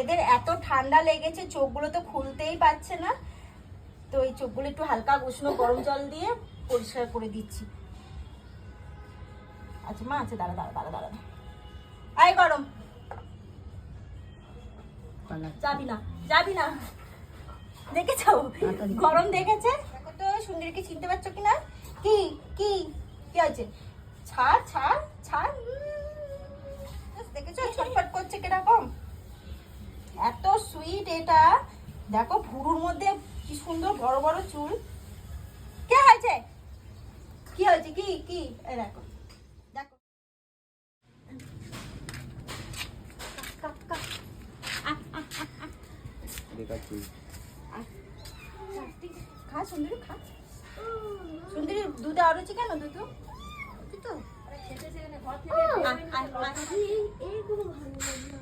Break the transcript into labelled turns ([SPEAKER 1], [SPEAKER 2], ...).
[SPEAKER 1] এদের এত ঠান্ডা লেগেছে, চোখগুলো তো খুলতেই পারছে না। তো এই চোখগুলো একটু হালকা উষ্ণ গরম জল দিয়ে পরিষ্কার করে দিচ্ছি। আচ্ছা মা, আচ্ছা দাঁড়া দাঁড়া দাঁড়া দাঁড়া, আয় গরম, যাবি না যাবি না। দেখেছো গরম দেখেছে? দেখো তো সুন্দরীকে চিনতে পারছো কিনা? কি কি কি হয়েছে? ছাড় ছাড় ছাড়। দেখেছো ছটফট করছে কিরকম? এত সুইট এটা। দেখো ভুরুর মধ্যে কি সুন্দর বড় বড় চুল। কে হয়েছে? কি হয়েছে? কি কি এই দেখো দেখো। খা সুন্দরী, খা সুন্দরী। দুধে আরোছি কেন? দুধ তো
[SPEAKER 2] এইগুলো ভালো লাগে না।